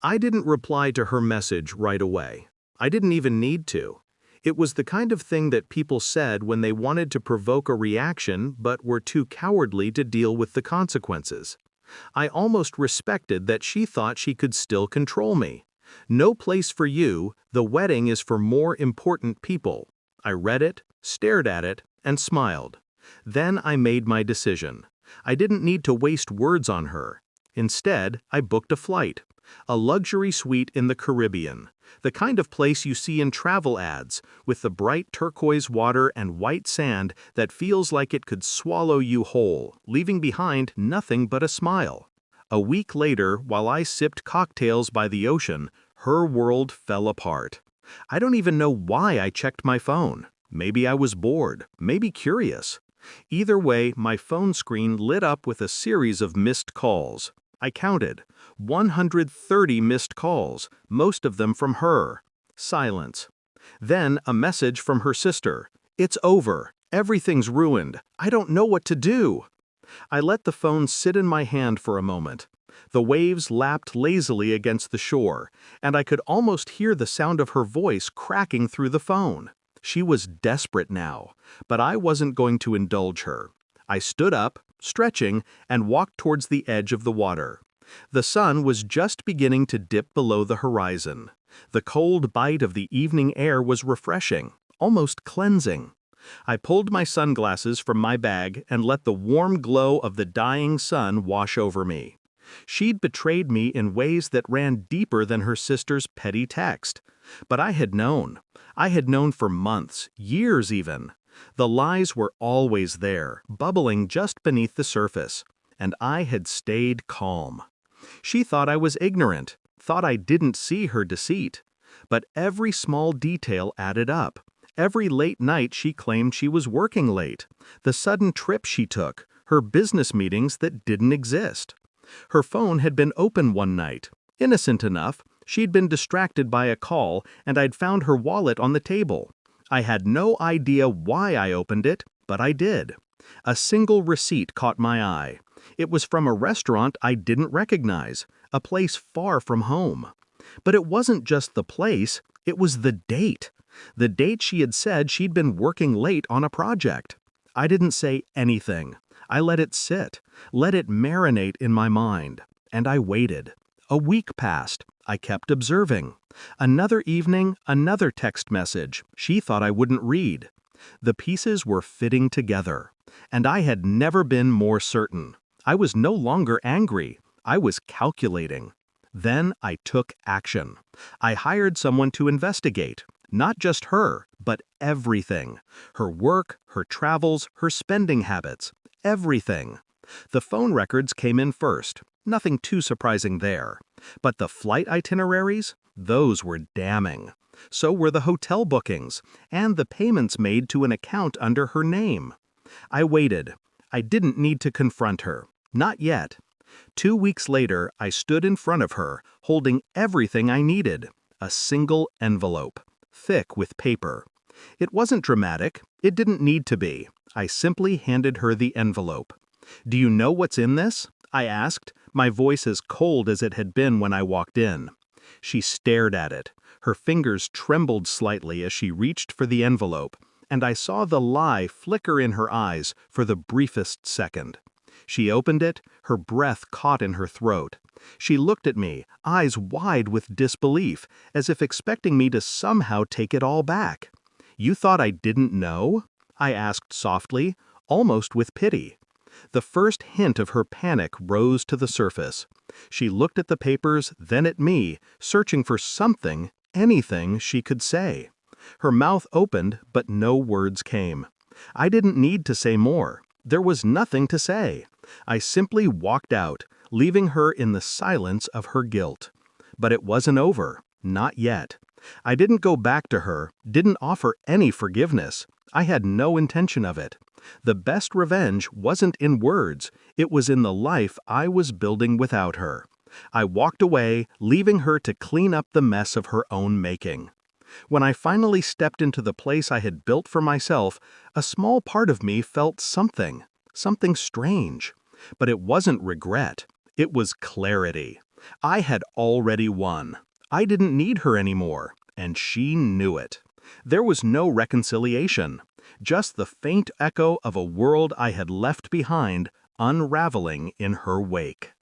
I didn't reply to her message right away. I didn't even need to. It was the kind of thing that people said when they wanted to provoke a reaction but were too cowardly to deal with the consequences. I almost respected that she thought she could still control me. No place for you, the wedding is for more important people. I read it, stared at it, and smiled. Then I made my decision. I didn't need to waste words on her. Instead, I booked a flight. A luxury suite in the Caribbean. The kind of place you see in travel ads, with the bright turquoise water and white sand that feels like it could swallow you whole, leaving behind nothing but a smile. A week later, while I sipped cocktails by the ocean, her world fell apart. I don't even know why I checked my phone. Maybe I was bored, maybe curious. Either way, my phone screen lit up with a series of missed calls. I counted. 130 missed calls, most of them from her. Silence. Then a message from her sister. "It's over. Everything's ruined. I don't know what to do." I let the phone sit in my hand for a moment. The waves lapped lazily against the shore, and I could almost hear the sound of her voice cracking through the phone. She was desperate now, but I wasn't going to indulge her. I stood up, stretching, and walked towards the edge of the water. The sun was just beginning to dip below the horizon. The cold bite of the evening air was refreshing, almost cleansing. I pulled my sunglasses from my bag and let the warm glow of the dying sun wash over me. She'd betrayed me in ways that ran deeper than her sister's petty text. But I had known. I had known for months, years even. The lies were always there, bubbling just beneath the surface. And I had stayed calm. She thought I was ignorant, thought I didn't see her deceit. But every small detail added up. Every late night she claimed she was working late. The sudden trip she took, her business meetings that didn't exist. Her phone had been open one night. Innocent enough, she'd been distracted by a call and I'd found her wallet on the table. I had no idea why I opened it, but I did. A single receipt caught my eye. It was from a restaurant I didn't recognize, a place far from home. But it wasn't just the place, it was the date. The date she had said she'd been working late on a project. I didn't say anything. I let it sit, let it marinate in my mind. And I waited. A week passed. I kept observing. Another evening, another text message she thought I wouldn't read. The pieces were fitting together. And I had never been more certain. I was no longer angry. I was calculating. Then I took action. I hired someone to investigate. Not just her, but everything. Her work, her travels, her spending habits. Everything. The phone records came in first. Nothing too surprising there. But the flight itineraries? Those were damning. So were the hotel bookings, and the payments made to an account under her name. I waited. I didn't need to confront her. Not yet. 2 weeks later, I stood in front of her, holding everything I needed. A single envelope, thick with paper. It wasn't dramatic. It didn't need to be. I simply handed her the envelope. "Do you know what's in this?" I asked, my voice as cold as it had been when I walked in. She stared at it. Her fingers trembled slightly as she reached for the envelope, and I saw the lie flicker in her eyes for the briefest second. She opened it, her breath caught in her throat. She looked at me, eyes wide with disbelief, as if expecting me to somehow take it all back. "You thought I didn't know?" I asked softly, almost with pity. The first hint of her panic rose to the surface. She looked at the papers, then at me, searching for something, anything she could say. Her mouth opened, but no words came. I didn't need to say more. There was nothing to say. I simply walked out, leaving her in the silence of her guilt. But it wasn't over. Not yet. I didn't go back to her, didn't offer any forgiveness. I had no intention of it. The best revenge wasn't in words, it was in the life I was building without her. I walked away, leaving her to clean up the mess of her own making. When I finally stepped into the place I had built for myself, a small part of me felt something strange. But it wasn't regret. It was clarity. I had already won. I didn't need her anymore, and she knew it. There was no reconciliation, just the faint echo of a world I had left behind, unraveling in her wake.